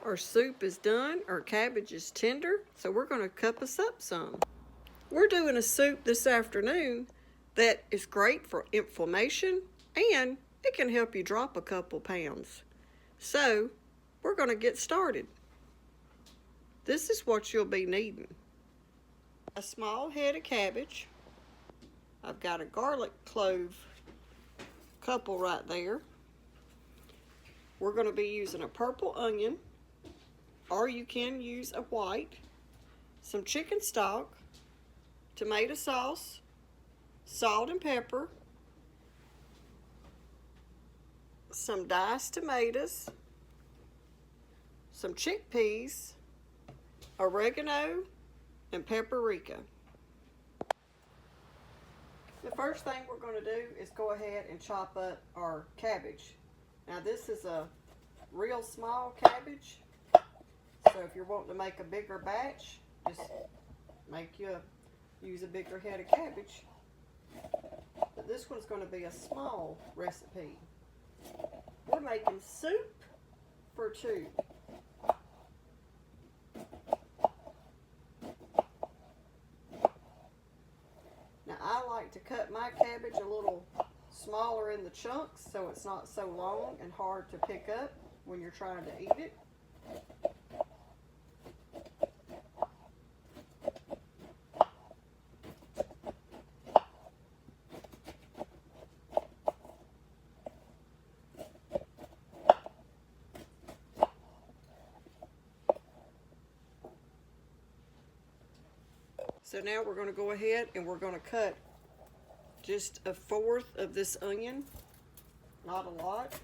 our soup is done, our cabbage is tender, so we're going to cup us up some. We're doing a soup this afternoon that is great for inflammation, and it can help you drop a couple pounds. So, we're going to get started. This is what you'll be needing. A small head of cabbage. I've got a garlic clove couple right there. We're going to be using a purple onion, or you can use a white, some chicken stock, tomato sauce, salt and pepper, some diced tomatoes, some chickpeas, oregano, and paprika. The first thing we're going to do is go ahead and chop up our cabbage. Now this is a real small cabbage, so if you're wanting to make a bigger batch, just use a bigger head of cabbage. But this one's going to be a small recipe. We're making soup for two. Now I like to cut my cabbage a little smaller in the chunks so it's not so long and hard to pick up when you're trying to eat it. So now we're going to go ahead and we're going to cut just a fourth of this onion, not a lot.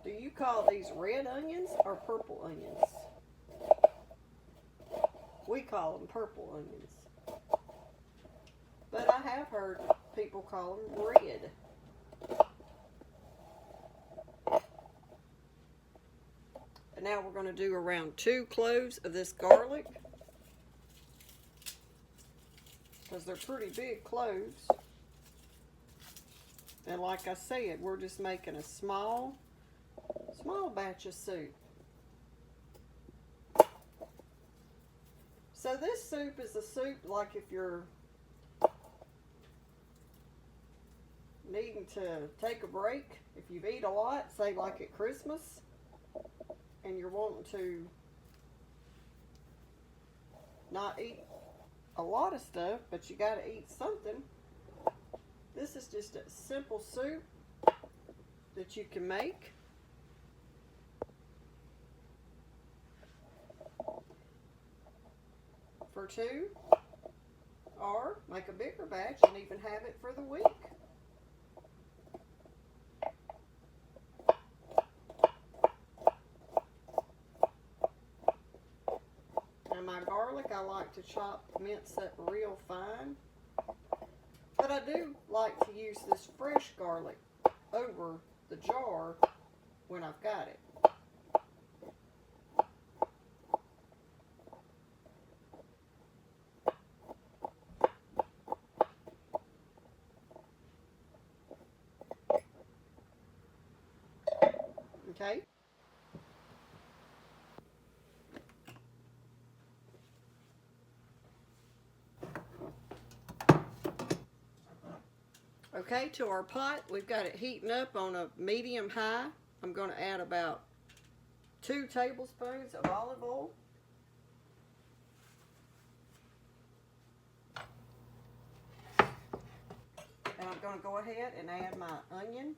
Do you call these red onions or purple onions? We call them purple onions. But I have heard people call them red. And now we're going to do around 2 cloves of this garlic, because they're pretty big cloves. And like I said, we're just making a small batch of soup. So this soup is a soup like if you're needing to take a break, if you've eaten a lot, say like at Christmas, and you're wanting to not eat a lot of stuff, but you got to eat something. This is just a simple soup that you can make. For two, or make a bigger batch and even have it for the week. And my garlic, I like to mince up real fine, but I do like to use this fresh garlic over the jar when I've got it. Okay. Okay, to our pot, we've got it heating up on a medium high. I'm going to add about 2 tablespoons of olive oil. And I'm going to go ahead and add my onion.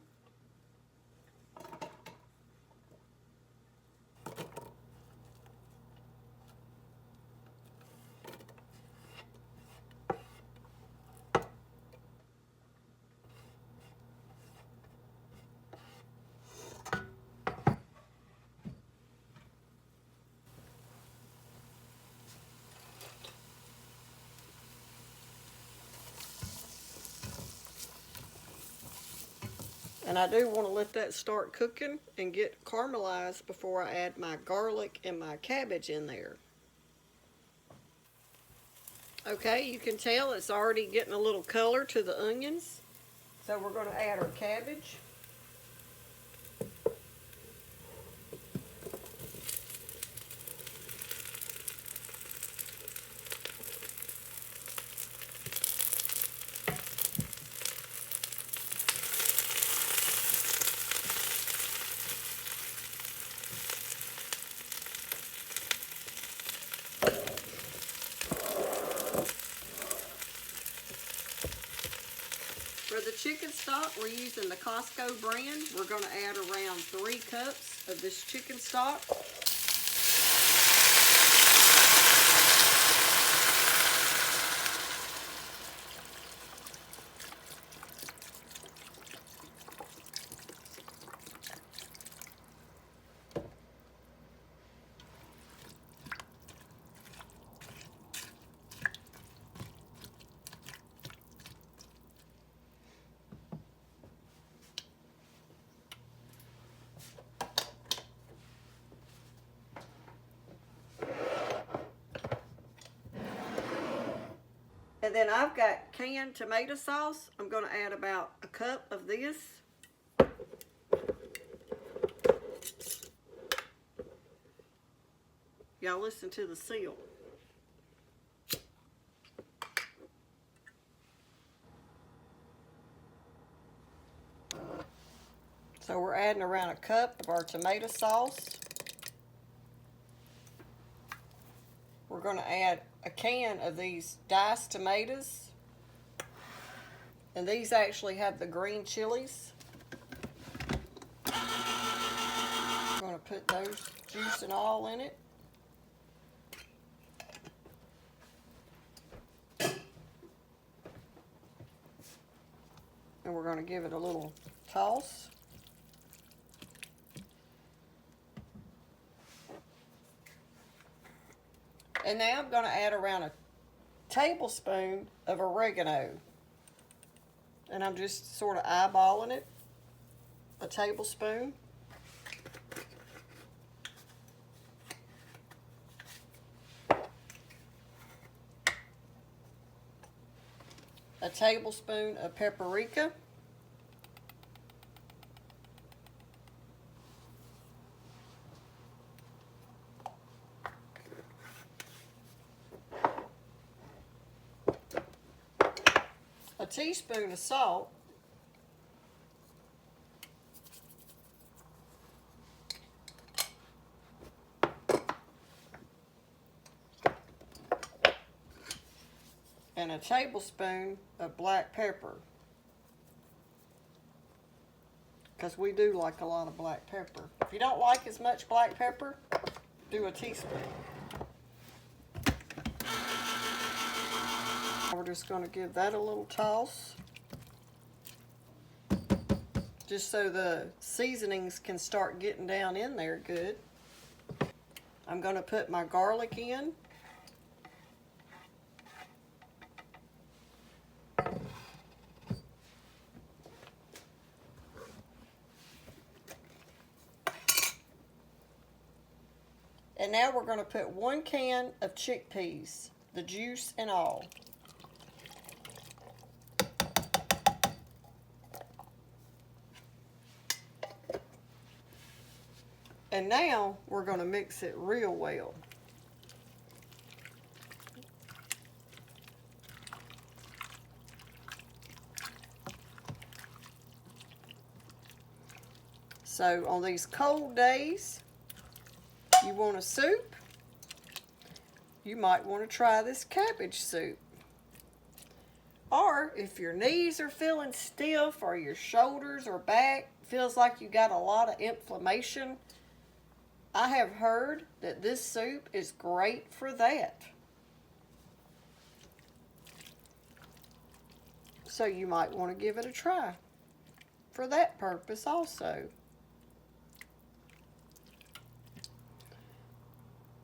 And I do want to let that start cooking and get caramelized before I add my garlic and my cabbage in there. Okay, you can tell it's already getting a little color to the onions. So we're going to add our cabbage. For the chicken stock, we're using the Costco brand. We're going to add around 3 cups of this chicken stock. And then I've got canned tomato sauce. I'm going to add about a cup of this. Y'all listen to the seal. So we're adding around a cup of our tomato sauce. We're going to add a can of these diced tomatoes. And these actually have the green chilies. I'm going to put those juice and all in it. And we're going to give it a little toss. And now I'm going to add around a tablespoon of oregano. And I'm just sort of eyeballing it. A tablespoon. A tablespoon of paprika. A teaspoon of salt. And a tablespoon of black pepper. Because we do like a lot of black pepper. If you don't like as much black pepper, do a teaspoon. We're just going to give that a little toss. Just so the seasonings can start getting down in there good. I'm going to put my garlic in. And now we're going to put 1 can of chickpeas, the juice and all. And now we're going to mix it real well. So on these cold days, you want a soup, you might want to try this cabbage soup. Or if your knees are feeling stiff or your shoulders or back feels like you got a lot of inflammation, I have heard that this soup is great for that. So you might want to give it a try for that purpose also.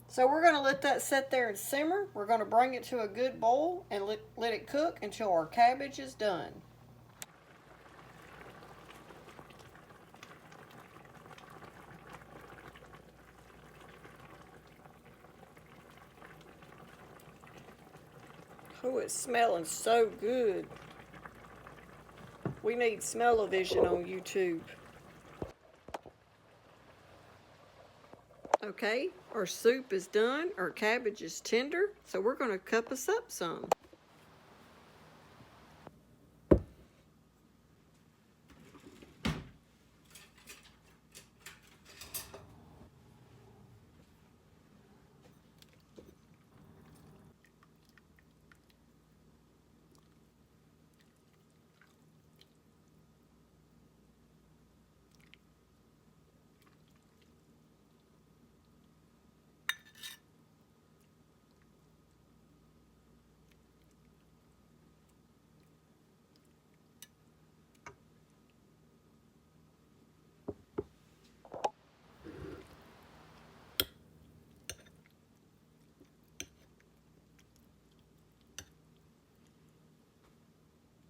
So we're going to let that sit there and simmer. We're going to bring it to a good boil and let it cook until our cabbage is done. Oh, it's smelling so good. We need smell-o-vision on YouTube. Okay, our soup is done, our cabbage is tender, so we're going to cup us up some.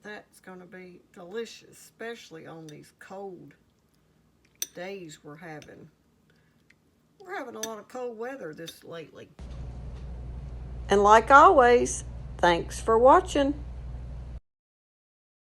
That's going to be delicious, especially on these cold days we're having. We're having a lot of cold weather this lately. And like always, thanks for watching.